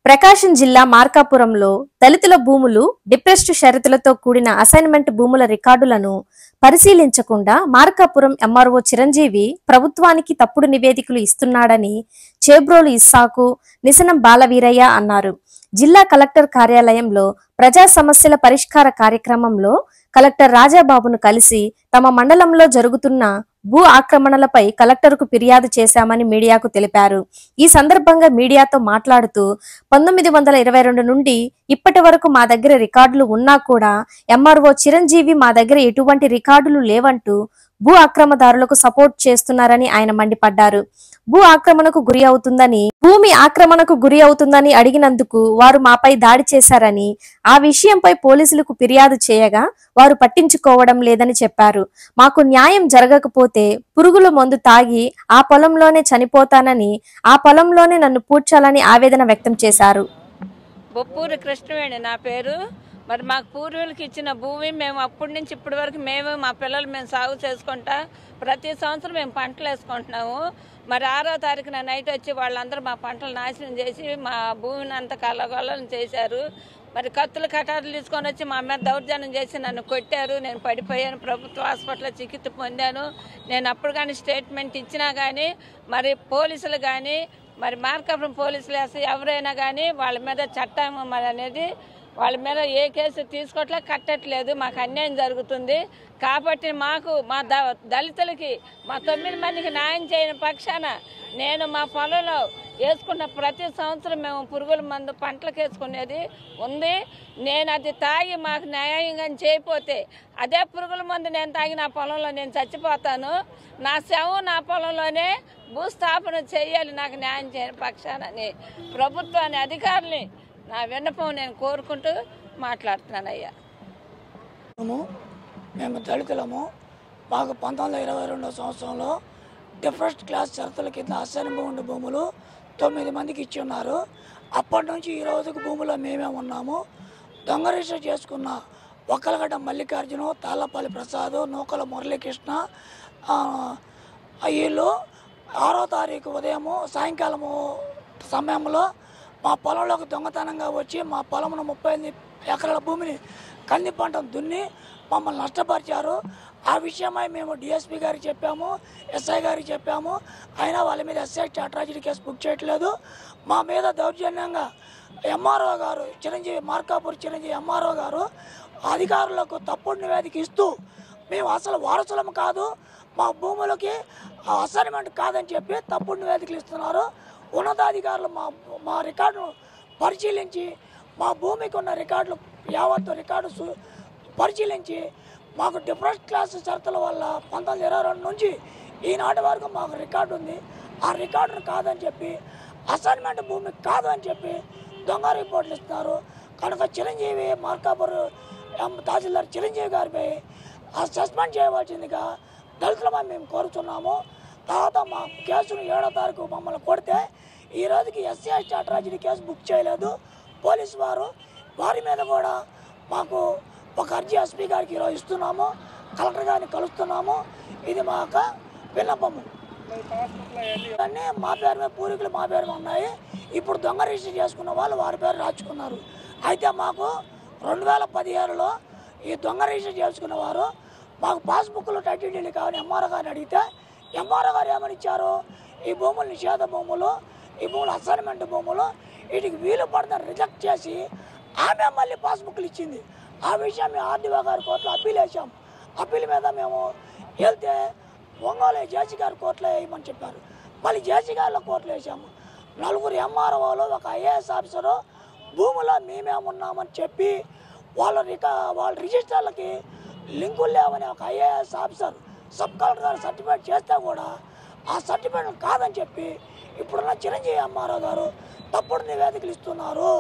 ప్రకాశం జిల్లా మార్కాపురంలో దళితుల భూములు డిప్రెస్డ్ షరతులతో కూడిన అసైన్మెంట్ భూముల రికార్డులను పరిశీలించకుండా మార్కాపురం ఎంఆర్ఓ చిరంజీవి ప్రభుత్వానికి తప్పుడు నివేదికలు ఇస్తున్నాడని చేబ్రోలు ఇస్సాకు, నిసనం బాలవీరయ్య అన్నారు. జిల్లా కలెక్టర్ కార్యాలయంలో ప్రజా సమస్యల పరిష్కార కార్యక్రమంలో కలెక్టర్ రాజాబాబును కలిసి తమ మండలంలో జరుగుతున్న భూ ఆక్రమణలపై కలెక్టర్కు ఫిర్యాదు చేశామని మీడియాకు తెలిపారు. ఈ సందర్భంగా మీడియాతో మాట్లాడుతూ 1922 నుండి ఇప్పటి వరకు మా దగ్గర రికార్డులు ఉన్నా కూడా ఎంఆర్ఓ చిరంజీవి మా దగ్గర ఎటువంటి రికార్డులు లేవంటూ భూ ఆక్రమణదారులకు సపోర్ట్ చేస్తున్నారని ఆయన మండిపడ్డారు. భూమి ఆక్రమణకు గురి అవుతుందని అడిగినందుకు వారు మాపై దాడి చేశారని, ఆ విషయంపై పోలీసులకు ఫిర్యాదు చేయగా వారు పట్టించుకోవడం లేదని చెప్పారు. మాకు న్యాయం జరగకపోతే పురుగుల మందు తాగి ఆ పొలంలోనే చనిపోతానని, ఆ పొలంలోనే నన్ను పూడ్చాలని ఆవేదన వ్యక్తం చేశారు. బొప్పూరి కృష్ణవేణి నా పేరు. మరి మాకు పూర్వీకులకు ఇచ్చిన భూమి మేము అప్పటి నుంచి ఇప్పటి వరకు మా పిల్లలు మేము సాగు చేసుకుంటా ప్రతి సంవత్సరం మేము పంటలు వేసుకుంటున్నాము. మరి 6వ తారీఖున నైట్ వచ్చి వాళ్ళందరూ మా పంటలు నాశనం చేసి మా భూమిని అంతా కలగొల్లం చేశారు. మరి కత్తులు కటారులు తీసుకొని వచ్చి మా మీద దౌర్జన్యం చేసి నన్ను కొట్టారు. నేను పడిపోయాను, ప్రభుత్వ హాస్పిటల్లో చికిత్స పొందాను. నేను అప్పుడు కానీ స్టేట్మెంట్ ఇచ్చినా కానీ మరి పోలీసులు కానీ మరి మార్కాపురం పోలీసులు ఎవరైనా కానీ వాళ్ళ మీద చట్టం మరి అనేది వాళ్ళ మీద ఏ కేసు తీసుకోవట్లే, కట్టట్లేదు. మాకు అన్యాయం జరుగుతుంది కాబట్టి మాకు మా దళితులకి మా 9 మందికి న్యాయం చేయని పక్షాన నేను మా పొలంలో వేసుకున్న ప్రతి సంవత్సరం మేము పురుగుల మందు పంటలకు వేసుకునేది ఉంది. నేను అది తాగి మాకు న్యాయంగా చేయకపోతే అదే పురుగుల మందు నేను తాగి నా పొలంలో నేను చచ్చిపోతాను. నా శవం నా పొలంలోనే భూస్థాపన చేయాలి నాకు న్యాయం చేయని పక్షానని ప్రభుత్వాన్ని అధికారుల్ని నా విన్నపం నేను కోరుకుంటూ మాట్లాడుతున్నానయ్యా. మేము దళితులము. మాకు 1922 సంవత్సరంలో డిఫరెస్ట్ క్లాస్ షరతుల కింద అసైన్మెంట్ భూములు 9 మందికి ఇచ్చి ఉన్నారు. అప్పటి నుంచి ఈ రోజుకు భూములో మేమే ఉన్నాము. దొంగ రిజిస్టర్ చేసుకున్న ఒక్కలగడ్డ మల్లికార్జును, తాళ్ళపల్లి ప్రసాద్, నూకల మురళీకృష్ణ వీళ్ళు 6వ తారీఖు ఉదయము సాయంకాలము సమయంలో మా పొలంలోకి దొంగతనంగా వచ్చి మా పొలంలో 35 ఎకరాల భూమిని కంది పంటను దున్ని మమ్మల్ని నష్టపరిచారు. ఆ విషయమై మేము డిఎస్పీ గారికి చెప్పాము, ఎస్ఐ గారికి చెప్పాము. అయినా వాళ్ళ మీద ఎస్ఐ అట్రాసిటీ కేసు బుక్ చేయట్లేదు. మా మీద దౌర్జన్యంగా ఎంఆర్ఓ గారు మార్కాపూర్ చిరంజీవి ఎంఆర్ఓ గారు అధికారులకు తప్పుడు నివేదిక ఇస్తూ మేము అసలు వారసులం కాదు, మా భూములకి అసైన్మెంట్ కాదని చెప్పి తప్పుడు నివేదికలు ఇస్తున్నారు. ఉన్నతాధికారులు మా రికార్డును పరిశీలించి మా భూమికి ఉన్న రికార్డులు యావత్తు రికార్డు పరిశీలించి మాకు డిఫరెంట్ క్లాస్ షరతుల వల్ల 1922 నుంచి ఈనాటి వరకు మాకు రికార్డు ఉంది. ఆ రికార్డును కాదని చెప్పి అసైన్మెంట్ భూమి కాదు అని చెప్పి దొంగ రిపోర్ట్లు ఇస్తున్నారు. కనుక చిరంజీవి మార్కాపూర్ తహసీల్దార్ చిరంజీవి గారిపై సస్పెండ్ చేయవలసిందిగా దళితులమై మేము కోరుతున్నాము. తర్వాత మా కేసును 7వ తారీఖు మమ్మల్ని కొడితే ఈ రోజుకి ఎస్సీ అట్రాసిటీ కేసు బుక్ చేయలేదు పోలీసు వారు. వారి మీద కూడా మాకు ఒక అర్జీ ఎస్పీ గారికి ఈరోజు ఇస్తున్నాము, కలెక్టర్ గారిని కలుస్తున్నాము. ఇది మా యొక్క విన్నపము. అన్నీ మా పేరు మీద పూర్వీకులు మా పేరు ఉన్నాయి. ఇప్పుడు దొంగ రిజిస్టర్ చేసుకున్న వాళ్ళు వారి పేరు రాచుకున్నారు. అయితే మాకు 2017లో ఈ దొంగ రిజిస్టర్ చేసుకున్న వారు మాకు పాస్బుక్లు టైటిల్ కావాలని ఎంఆర్ఓ గారిని అడిగితే ఎంఆర్ఓ గారు ఏమని ఇచ్చారు, ఈ భూములు నిషేధ భూములు, ఈ భూములు అసైన్మెంట్ భూములు, వీటికి వీలు పడదని రిజెక్ట్ చేసి ఆమె మళ్ళీ పాస్బుక్లు ఇచ్చింది. ఆ విషయం మేము ఆర్డీఓ గారి కోర్టులో అప్పీల్ వేసాం. అప్పీల్ మీద మేము వెళ్తే ఒంగోలు జేసీ గారి కోర్టులో వేయమని చెప్పారు. మళ్ళీ జేసీ గారిలో కోర్టులో వేసాము. 4 ఎంఆర్ఓలు, ఒక ఐఏఎస్ ఆఫీసరు భూములో మేమే ఉన్నామని చెప్పి వాళ్ళ రిజిస్టర్లకి లింకులు లేవని ఒక ఐఏఎస్ ఆఫీసర్ సబ్ కలెక్టర్ గారు సర్టిఫికేట్ చేస్తే కూడా ఆ సర్టిఫికేట్ కాదని చెప్పి ఇప్పుడున్న చిరంజీవి ఎంఆర్ఓ గారు తప్పుడు నివేదికలు ఇస్తున్నారు.